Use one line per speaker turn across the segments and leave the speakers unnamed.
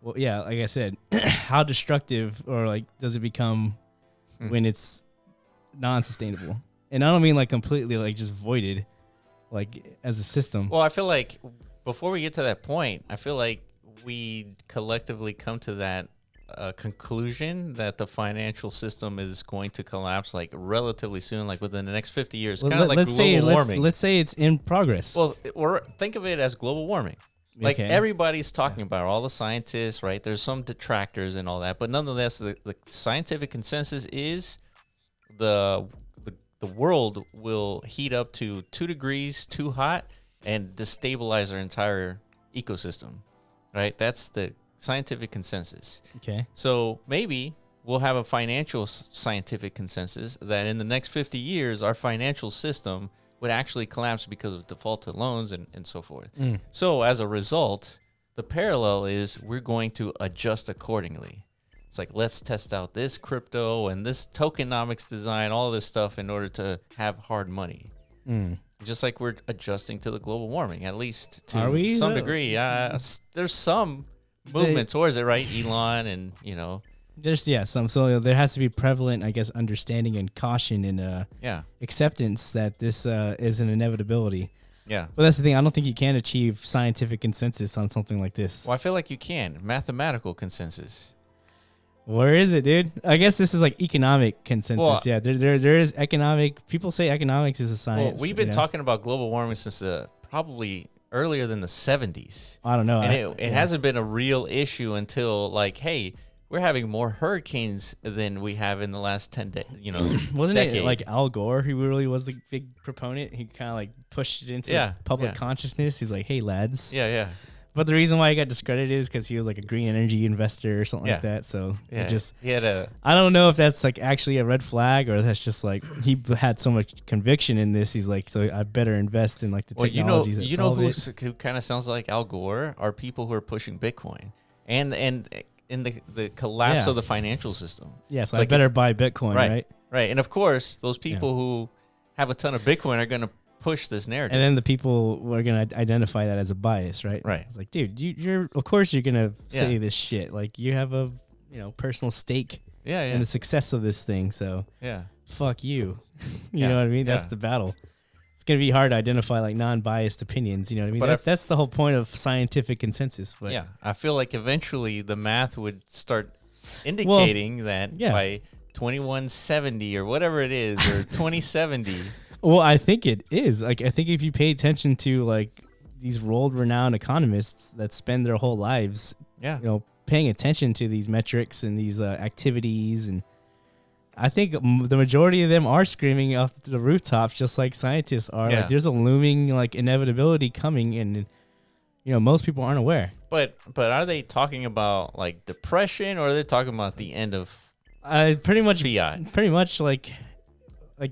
well, yeah, like I said, how destructive or like does it become when it's non-sustainable? And I don't mean like completely like just voided, like as a system.
Well, I feel like before we get to that point, I feel like we collectively come to that conclusion that the financial system is going to collapse like relatively soon, like within the next 50 years,
Well,
kind of like global warming.
Let's say it's in progress.
Well, think of it as global warming. Like everybody's talking about, all the scientists, right? There's some detractors and all that, but nonetheless, the scientific consensus is the world will heat up to 2 degrees too hot and destabilize our entire ecosystem, right? That's the scientific consensus.
Okay.
So maybe we'll have a financial scientific consensus that in the next 50 years, our financial system would actually collapse because of defaulted loans and so forth. So as a result, the parallel is we're going to adjust accordingly. It's like, let's test out this crypto and this tokenomics design, all this stuff in order to have hard money. Just like we're adjusting to the global warming, at least to some degree. There's some movement towards it, right? Elon and,
There's some. So there has to be prevalent, I guess, understanding and caution and acceptance that this is an inevitability.
Yeah.
But that's the thing. I don't think you can achieve scientific consensus on something like this.
Well, I feel like you can. Mathematical consensus.
Where is it, dude? I guess this is like economic consensus.
Well,
yeah, there is economic. People say economics is a science.
Well, we've been talking about global warming since probably earlier than the 70s.
I don't know.
And it hasn't been a real issue until like, hey, we're having more hurricanes than we have in the last 10 days,
Wasn't
decade.
it like Al Gore who really was the big proponent? He kind of like pushed it into public consciousness. He's like, hey, lads.
Yeah.
But the reason why he got discredited is because he was like a green energy investor or something like that. So
he had
I don't know if that's like actually a red flag or that's just like he had so much conviction in this. He's like, so I better invest in like the technologies.
You know who kind of sounds like Al Gore are people who are pushing Bitcoin and in the collapse of the financial system.
Yeah, so I better buy Bitcoin, right?
Right. And of course, those people who have a ton of Bitcoin are going to push this narrative.
And then the people are going to identify that as a bias, right?
Right.
It's like, dude, you're of course you're going to say this shit. Like you have a, personal stake in the success of this thing. So fuck you. You know what I mean? That's the battle. It's going to be hard to identify like non-biased opinions. You know what I mean?
But
that's the whole point of scientific consensus. But
yeah, I feel like eventually the math would start indicating that by 2170 or whatever it is, or 2070.
Well, I think it is. Like, I think if you pay attention to like these world-renowned economists that spend their whole lives, paying attention to these metrics and these activities, and I think the majority of them are screaming off the rooftops, just like scientists are. Like, there's a looming like inevitability coming, and most people aren't aware.
But are they talking about like depression, or are they talking about the end of
pretty much
fiat?
Pretty much like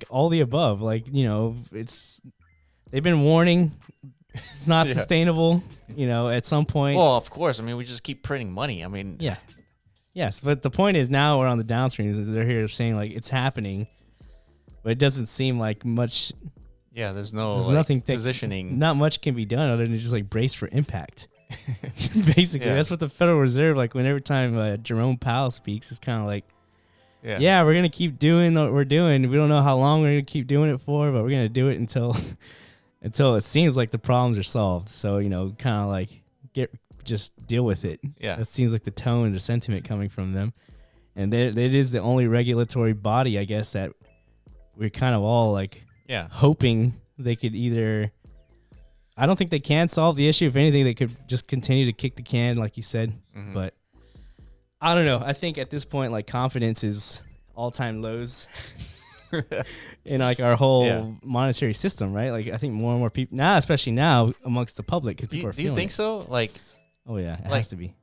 all the above. Like, they've been warning it's not sustainable, at some point.
Well, of course. I mean, we just keep printing money. I mean,
yes, but the point is now we're on the downstream. They're here saying like it's happening, but it doesn't seem like much.
Yeah, there's
nothing
positioning.
Not much can be done other than just like brace for impact. Basically, that's what the Federal Reserve, like when every time Jerome Powell speaks, it's kind of like, yeah, we're going to keep doing what we're doing. We don't know how long we're going to keep doing it for, but we're going to do it until it seems like the problems are solved. So, kind of like just deal with it.
Yeah.
That seems like the tone and the sentiment coming from them. And it is the only regulatory body, I guess, that we're kind of all like hoping they could either. I don't think they can solve the issue. If anything, they could just continue to kick the can, like you said. Mm-hmm. But I don't know. I think at this point, like, confidence is all-time lows in like our whole monetary system, right? Like, I think more and more people now, especially now amongst the public, because people are feeling
Do you think
it.
so? Like,
oh yeah, it has to be.